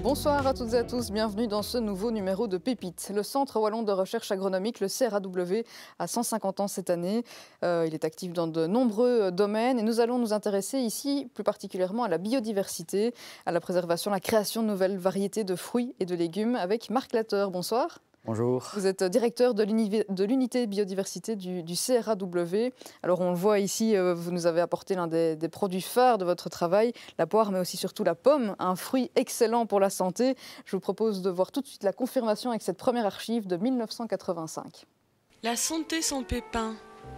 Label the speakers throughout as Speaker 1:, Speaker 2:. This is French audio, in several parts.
Speaker 1: Bonsoir à toutes et à tous, bienvenue dans ce nouveau numéro de Pépites. Le Centre Wallon de Recherche Agronomique, le CRAW, a 150 ans cette année. Il est actif dans de nombreux domaines et nous allons nous intéresser ici plus particulièrement à la biodiversité, à la préservation, la création de nouvelles variétés de fruits et de légumes avec Marc Latteur. Bonsoir.
Speaker 2: Bonjour.
Speaker 1: Vous êtes directeur de l'unité biodiversité du CRAW. Alors on le voit ici, vous nous avez apporté l'un des produits phares de votre travail, la poire, mais aussi surtout la pomme, un fruit excellent pour la santé. Je vous propose de voir tout de suite la confirmation avec cette première archive de 1985.
Speaker 3: La santé sans pépins.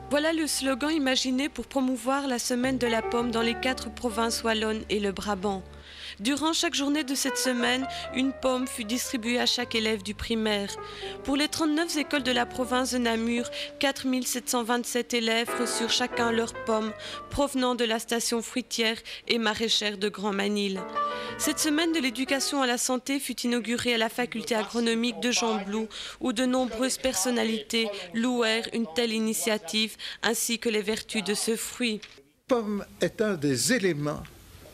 Speaker 3: Voilà le slogan imaginé pour promouvoir la semaine de la pomme dans les 4 provinces wallonnes et le Brabant. Durant chaque journée de cette semaine, une pomme fut distribuée à chaque élève du primaire. Pour les 39 écoles de la province de Namur, 4 727 élèves reçurent chacun leur pomme provenant de la station fruitière et maraîchère de Grand-Manil. Cette semaine de l'éducation à la santé fut inaugurée à la faculté agronomique de Gembloux, où de nombreuses personnalités louèrent une telle initiative ainsi que les vertus de ce fruit.
Speaker 4: La pomme est un des éléments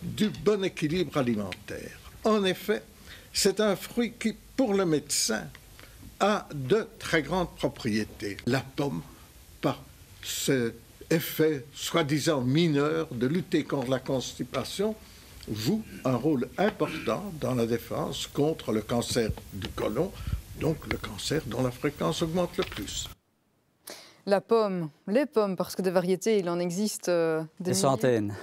Speaker 4: du bon équilibre alimentaire. En effet, c'est un fruit qui, pour le médecin, a de très grandes propriétés. La pomme, par cet effet soi-disant mineur de lutter contre la constipation, joue un rôle important dans la défense contre le cancer du côlon, donc le cancer dont la fréquence augmente le plus.
Speaker 1: La pomme, les pommes, parce que des variétés, il en existe
Speaker 2: des centaines.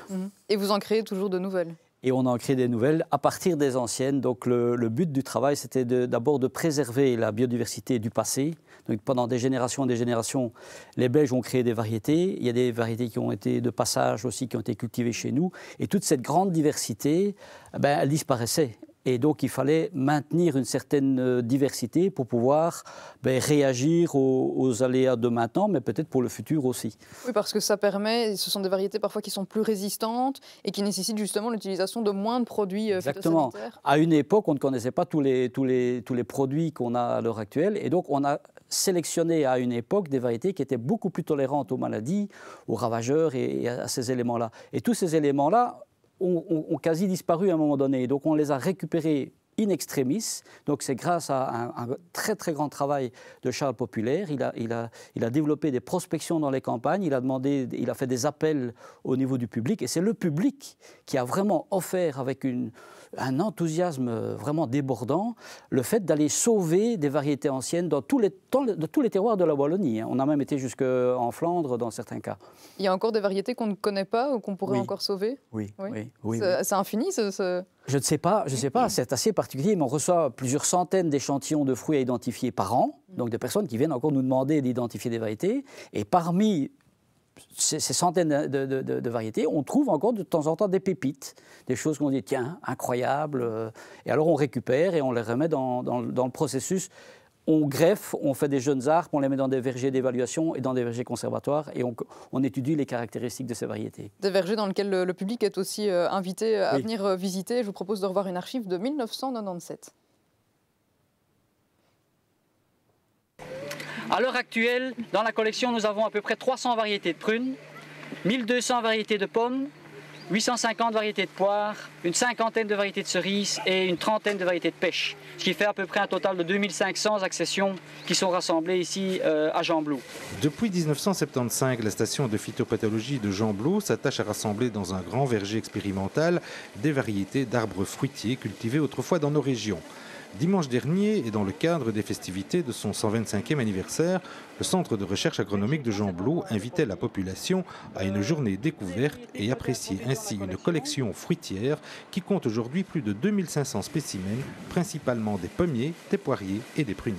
Speaker 1: Et vous en créez toujours de nouvelles?
Speaker 2: Et on en crée des nouvelles à partir des anciennes. Donc le but du travail, c'était d'abord de préserver la biodiversité du passé. Donc pendant des générations et des générations, les Belges ont créé des variétés. Il y a des variétés qui ont été de passage aussi, qui ont été cultivées chez nous. Et toute cette grande diversité, elle disparaissait. Et donc, il fallait maintenir une certaine diversité pour pouvoir réagir aux aléas de maintenant, mais peut-être pour le futur aussi.
Speaker 1: Oui, parce que ça permet, ce sont des variétés parfois qui sont plus résistantes et qui nécessitent justement l'utilisation de moins de produits
Speaker 2: Exactement.
Speaker 1: phytosanitaires.
Speaker 2: À une époque, on ne connaissait pas tous les produits qu'on a à l'heure actuelle. Et donc, on a sélectionné à une époque des variétés qui étaient beaucoup plus tolérantes aux maladies, aux ravageurs et à ces éléments-là. Et tous ces éléments-là ont quasi disparu à un moment donné. Donc on les a récupérés in extremis. Donc c'est grâce à un très très grand travail de Charles Populaire. Il a développé des prospections dans les campagnes, il a fait des appels au niveau du public. Et c'est le public qui a vraiment offert avec un enthousiasme vraiment débordant le fait d'aller sauver des variétés anciennes dans tous les terroirs de la Wallonie. On a même été jusqu'en Flandre dans certains cas.
Speaker 1: Il y a encore des variétés qu'on ne connaît pas ou qu'on pourrait encore sauver?
Speaker 2: Oui.
Speaker 1: C'est infini
Speaker 2: Je ne sais pas, c'est assez particulier, mais on reçoit plusieurs centaines d'échantillons de fruits à identifier par an, donc des personnes qui viennent encore nous demander d'identifier des variétés, et parmi ces centaines de variétés, on trouve encore de temps en temps des pépites, des choses qu'on dit, tiens, incroyables, et alors on récupère et on les remet dans le processus. On greffe, on fait des jeunes arbres, on les met dans des vergers d'évaluation et dans des vergers conservatoires et on étudie les caractéristiques de ces variétés.
Speaker 1: Des vergers dans lesquels le public est aussi invité à venir visiter. Je vous propose de revoir une archive de 1997.
Speaker 2: À l'heure actuelle, dans la collection, nous avons à peu près 300 variétés de prunes, 1200 variétés de pommes, 850 variétés de poires, une cinquantaine de variétés de cerises et une trentaine de variétés de pêche, ce qui fait à peu près un total de 2500 accessions qui sont rassemblées ici à Gembloux.
Speaker 5: Depuis 1975, la station de phytopathologie de Gembloux s'attache à rassembler dans un grand verger expérimental des variétés d'arbres fruitiers cultivés autrefois dans nos régions. Dimanche dernier, et dans le cadre des festivités de son 125e anniversaire, le Centre de recherche agronomique de Gembloux invitait la population à une journée découverte et apprécier ainsi une collection fruitière qui compte aujourd'hui plus de 2500 spécimens, principalement des pommiers, des poiriers et des pruniers.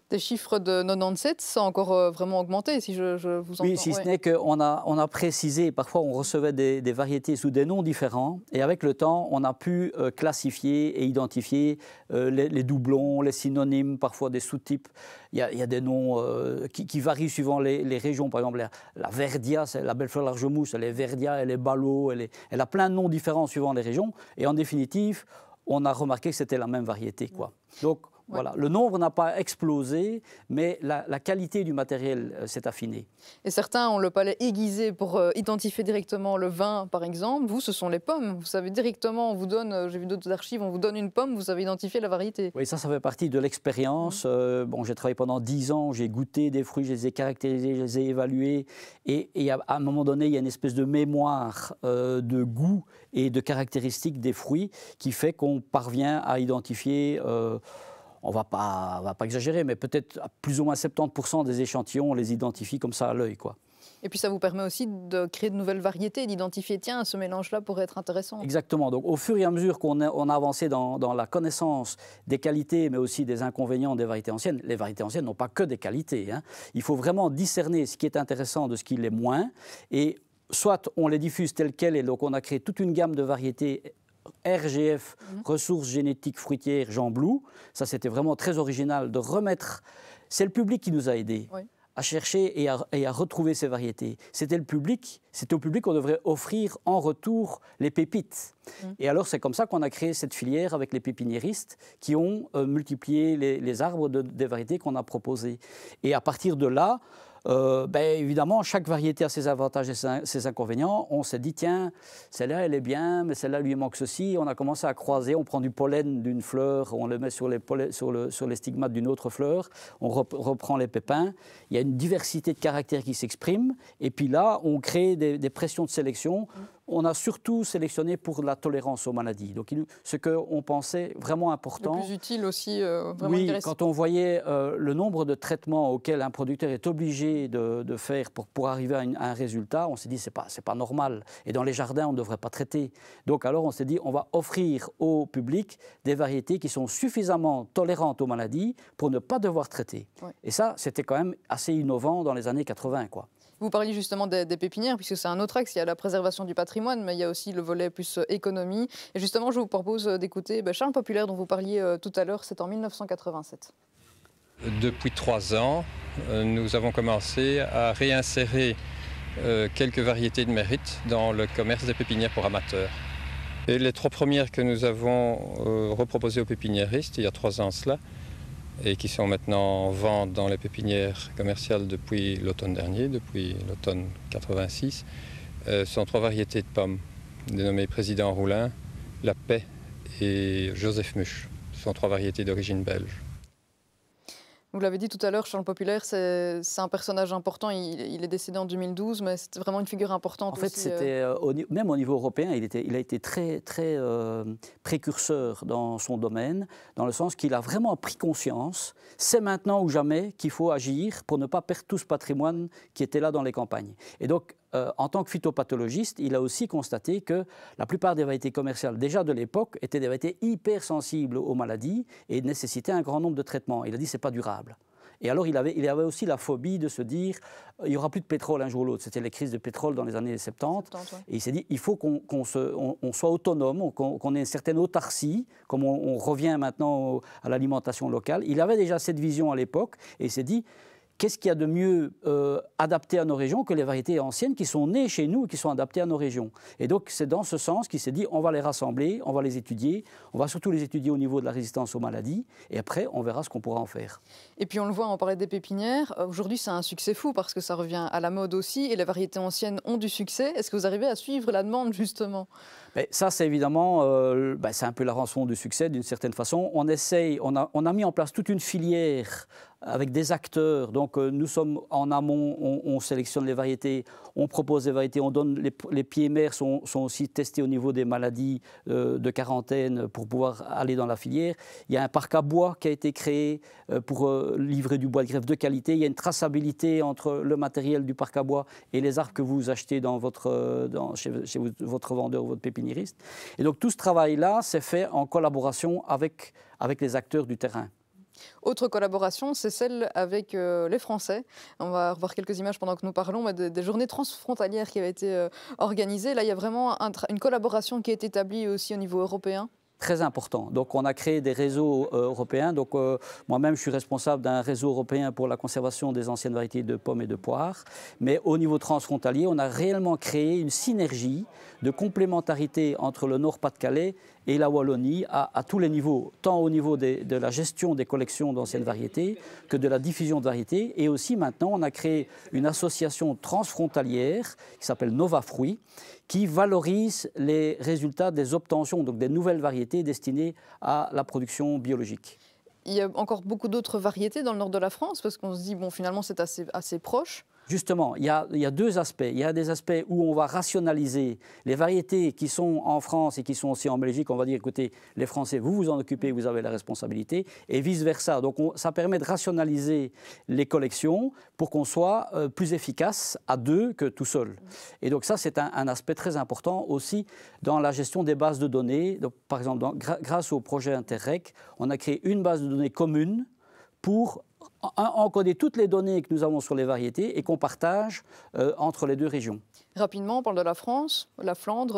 Speaker 1: Des chiffres de 97, ça a encore vraiment augmenté, si je vous entends.
Speaker 2: Oui, si ce n'est qu'on a précisé, parfois on recevait des variétés sous des noms différents, et avec le temps, on a pu classifier et identifier les doublons, les synonymes, parfois des sous-types. Il y a des noms qui varient suivant les régions. Par exemple, la verdia, c'est la belle fleur largemousse, elle est verdia, elle est ballot, elle a plein de noms différents suivant les régions, et en définitive, on a remarqué que c'était la même variété, quoi. Donc, voilà, le nombre n'a pas explosé, mais la qualité du matériel s'est affinée.
Speaker 1: Et certains ont le palais aiguisé pour identifier directement le vin, par exemple. Vous, ce sont les pommes. Vous savez directement, on vous donne, j'ai vu d'autres archives, on vous donne une pomme, vous savez identifier la variété.
Speaker 2: Oui, ça fait partie de l'expérience. Bon, j'ai travaillé pendant 10 ans, j'ai goûté des fruits, je les ai caractérisés, je les ai évalués. Et à un moment donné, il y a une espèce de mémoire de goût et de caractéristiques des fruits qui fait qu'on parvient à identifier... on ne va pas exagérer, mais peut-être plus ou moins 70% des échantillons, on les identifie comme ça à l'œil, quoi.
Speaker 1: Et puis ça vous permet aussi de créer de nouvelles variétés, d'identifier, tiens, ce mélange-là pourrait être intéressant.
Speaker 2: Exactement. Donc au fur et à mesure qu'on a avancé dans la connaissance des qualités, mais aussi des inconvénients des variétés anciennes, les variétés anciennes n'ont pas que des qualités, hein. Il faut vraiment discerner ce qui est intéressant de ce qui l'est moins. Et soit on les diffuse telles quelles, et donc on a créé toute une gamme de variétés RGF, ressources génétiques fruitières Jean Blou. Ça, c'était vraiment très original de remettre... C'est le public qui nous a aidés à chercher et à retrouver ces variétés. C'était au public qu'on devrait offrir en retour les pépites. Et alors, c'est comme ça qu'on a créé cette filière avec les pépiniéristes qui ont multiplié les arbres des variétés qu'on a proposées. Et à partir de là... évidemment, chaque variété a ses avantages et ses inconvénients. On s'est dit, tiens, celle-là, elle est bien, mais celle-là, lui manque ceci. On a commencé à croiser, on prend du pollen d'une fleur, on le met sur les stigmates d'une autre fleur, on reprend les pépins. Il y a une diversité de caractères qui s'expriment. Et puis là, on crée des pressions de sélection. On a surtout sélectionné pour la tolérance aux maladies. Donc, ce qu'on pensait vraiment important...
Speaker 1: Le plus utile aussi, vraiment
Speaker 2: oui,
Speaker 1: intéressant.
Speaker 2: quand on voyait le nombre de traitements auxquels un producteur est obligé de faire pour arriver à un résultat, on s'est dit, c'est pas normal. Et dans les jardins, on ne devrait pas traiter. Donc, alors, on s'est dit, on va offrir au public des variétés qui sont suffisamment tolérantes aux maladies pour ne pas devoir traiter. Ouais. Et ça, c'était quand même assez innovant dans les années 80, quoi.
Speaker 1: Vous parliez justement des pépinières, puisque c'est un autre axe, il y a la préservation du patrimoine, mais il y a aussi le volet plus économie. Et justement, je vous propose d'écouter Charles Populaire, dont vous parliez tout à l'heure, c'est en 1987.
Speaker 6: Depuis 3 ans, nous avons commencé à réinsérer quelques variétés de mérite dans le commerce des pépinières pour amateurs. Et les 3 premières que nous avons reproposées aux pépiniéristes, il y a 3 ans cela, et qui sont maintenant en vente dans les pépinières commerciales depuis l'automne dernier, depuis l'automne 86, sont 3 variétés de pommes, dénommées Président Roulin, La Paix et Joseph Muche. Ce sont 3 variétés d'origine belge.
Speaker 1: Vous l'avez dit tout à l'heure, Charles Populaire, c'est un personnage important. Il est décédé en 2012, mais c'est vraiment une figure importante.
Speaker 2: En fait, c'était même au niveau européen, il a été très précurseur dans son domaine, dans le sens qu'il a vraiment pris conscience, c'est maintenant ou jamais qu'il faut agir pour ne pas perdre tout ce patrimoine qui était là dans les campagnes. Et donc, en tant que phytopathologiste, il a aussi constaté que la plupart des variétés commerciales, déjà de l'époque, étaient des variétés hypersensibles aux maladies et nécessitaient un grand nombre de traitements. Il a dit que ce n'est pas durable. Et alors, il avait aussi la phobie de se dire il n'y aura plus de pétrole un jour ou l'autre. C'était les crises de pétrole dans les années 70. Ouais. Et il s'est dit il faut qu'on soit autonome, qu'on ait une certaine autarcie, comme on revient maintenant à l'alimentation locale. Il avait déjà cette vision à l'époque et il s'est dit qu'est-ce qu'il y a de mieux adapté à nos régions que les variétés anciennes qui sont nées chez nous et qui sont adaptées à nos régions. Et donc, c'est dans ce sens qu'il s'est dit, on va les rassembler, on va les étudier, on va surtout les étudier au niveau de la résistance aux maladies, et après, on verra ce qu'on pourra en faire.
Speaker 1: Et puis, on le voit, on parlait des pépinières. Aujourd'hui, c'est un succès fou parce que ça revient à la mode aussi, et les variétés anciennes ont du succès. Est-ce que vous arrivez à suivre la demande, justement ?
Speaker 2: Ça, c'est évidemment, c'est un peu la rançon du succès, d'une certaine façon. On a mis en place toute une filière avec des acteurs. Donc, nous sommes en amont, on sélectionne les variétés, on propose des variétés, on donne les pieds mères sont aussi testés au niveau des maladies de quarantaine pour pouvoir aller dans la filière. Il y a un parc à bois qui a été créé pour livrer du bois de greffe de qualité. Il y a une traçabilité entre le matériel du parc à bois et les arbres que vous achetez chez votre vendeur ou votre pépiniériste. Et donc, tout ce travail-là s'est fait en collaboration avec les acteurs du terrain.
Speaker 1: Autre collaboration, c'est celle avec les Français. On va revoir quelques images pendant que nous parlons, mais des journées transfrontalières qui avaient été organisées. Là, il y a vraiment une collaboration qui est établie aussi au niveau européen.
Speaker 2: Très important. Donc, on a créé des réseaux européens. Donc, moi-même, je suis responsable d'un réseau européen pour la conservation des anciennes variétés de pommes et de poires. Mais au niveau transfrontalier, on a réellement créé une synergie de complémentarité entre le Nord-Pas-de-Calais et la Wallonie à tous les niveaux, tant au niveau de la gestion des collections d'anciennes variétés que de la diffusion de variétés. Et aussi maintenant, on a créé une association transfrontalière qui s'appelle Nova Fruits, qui valorise les résultats des obtentions, donc des nouvelles variétés destinées à la production biologique.
Speaker 1: Il y a encore beaucoup d'autres variétés dans le nord de la France, parce qu'on se dit, bon, finalement, c'est assez proche.
Speaker 2: Justement, il y a deux aspects. Il y a des aspects où on va rationaliser les variétés qui sont en France et qui sont aussi en Belgique. On va dire, écoutez, les Français, vous vous en occupez, vous avez la responsabilité, et vice-versa. Donc, ça permet de rationaliser les collections pour qu'on soit plus efficace à deux que tout seul. Et donc, ça, c'est un aspect très important aussi dans la gestion des bases de données. Donc, par exemple, grâce au projet Interreg, on a créé une base de données commune pour encoder toutes les données que nous avons sur les variétés et qu'on partage entre les deux régions.
Speaker 1: Rapidement, on parle de la France, la Flandre.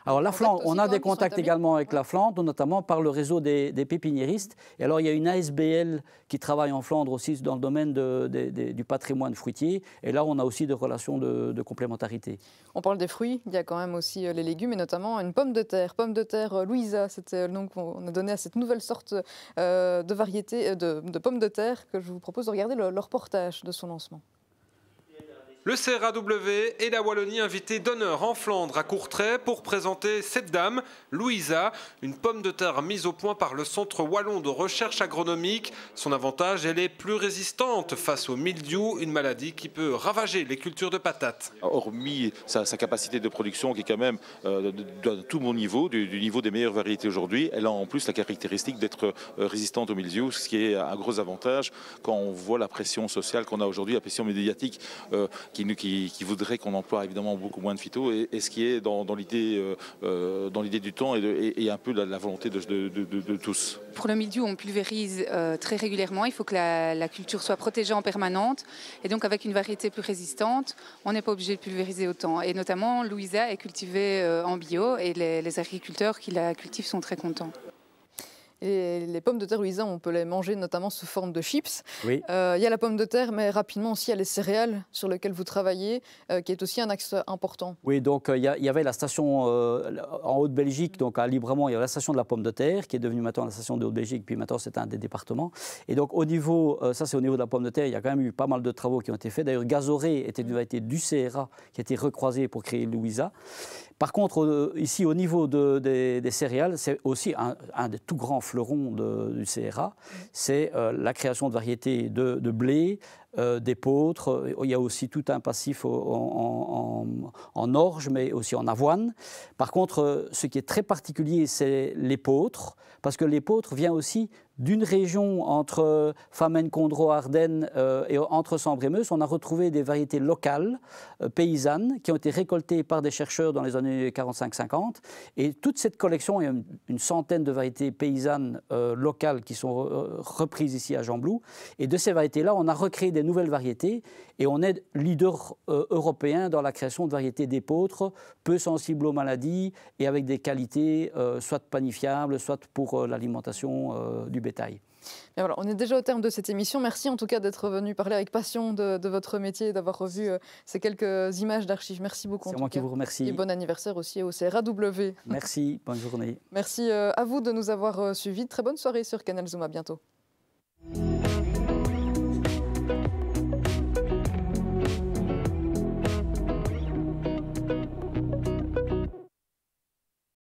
Speaker 2: Alors la Flandre, on a des contacts également avec la Flandre, notamment par le réseau des pépiniéristes. Et alors il y a une ASBL qui travaille en Flandre aussi dans le domaine du patrimoine fruitier. Et là, on a aussi des relations de complémentarité.
Speaker 1: On parle des fruits, il y a quand même aussi les légumes et notamment une pomme de terre. Pomme de terre Louisa, c'était le nom qu'on a donné à cette nouvelle sorte de variété de pommes de terre que je vous propose de regarder le reportage de son lancement.
Speaker 7: Le CRAW et la Wallonie invités d'honneur en Flandre à Courtrai pour présenter cette dame, Louisa, une pomme de terre mise au point par le Centre Wallon de recherche agronomique. Son avantage, elle est plus résistante face au mildiou, une maladie qui peut ravager les cultures de patates.
Speaker 8: Hormis sa capacité de production qui est quand même de tout mon niveau, du niveau des meilleures variétés aujourd'hui, elle a en plus la caractéristique d'être résistante au mildiou, ce qui est un gros avantage quand on voit la pression sociale qu'on a aujourd'hui, la pression médiatique qui voudrait qu'on emploie évidemment beaucoup moins de phyto et ce qui est dans l'idée du temps et un peu la volonté de tous.
Speaker 9: Pour le mildiou, on pulvérise très régulièrement. Il faut que la culture soit protégée en permanente. Et donc, avec une variété plus résistante, on n'est pas obligé de pulvériser autant. Et notamment, Louisa est cultivée en bio et les agriculteurs qui la cultivent sont très contents.
Speaker 1: Et les pommes de terre Louisa, on peut les manger notamment sous forme de chips.
Speaker 2: Oui.
Speaker 1: Il y a la pomme de terre, mais rapidement aussi, il y a les céréales sur lesquelles vous travaillez, qui est aussi un axe important.
Speaker 2: Oui, donc il y avait la station en Haute-Belgique, donc à Libremont, il y avait la station de la pomme de terre, qui est devenue maintenant la station de Haute-Belgique, puis maintenant c'est un des départements. Et donc au niveau, ça c'est au niveau de la pomme de terre, il y a quand même eu pas mal de travaux qui ont été faits. D'ailleurs, Gazoré était une variété du CRA qui a été recroisée pour créer Louisa. Par contre, ici, au niveau des céréales, c'est aussi un des tout grands fleurons du CRA. C'est la création de variétés de blé, d'épeautre. Il y a aussi tout un passif en orge, mais aussi en avoine. Par contre, ce qui est très particulier, c'est l'épeautre, parce que l'épeautre vient aussi d'une région entre Famenne, Condroz, Ardennes et entre Sambre et Meuse. On a retrouvé des variétés locales, paysannes, qui ont été récoltées par des chercheurs dans les années 45-50. Et toute cette collection, il y a une centaine de variétés paysannes locales qui sont reprises ici à Gembloux. Et de ces variétés-là, on a recréé des nouvelles variétés et on est leader européen dans la création de variétés d'épeautre, peu sensibles aux maladies et avec des qualités soit panifiables, soit pour l'alimentation du bétail.
Speaker 1: Et voilà, on est déjà au terme de cette émission. Merci en tout cas d'être venu parler avec passion de votre métier et d'avoir revu ces quelques images d'archives. Merci beaucoup.
Speaker 2: C'est moi qui vous remercie.
Speaker 1: Et bon anniversaire aussi au CRAW.
Speaker 2: Merci, bonne journée.
Speaker 1: Merci à vous de nous avoir suivis. Très bonne soirée sur Canal Zoom. À bientôt.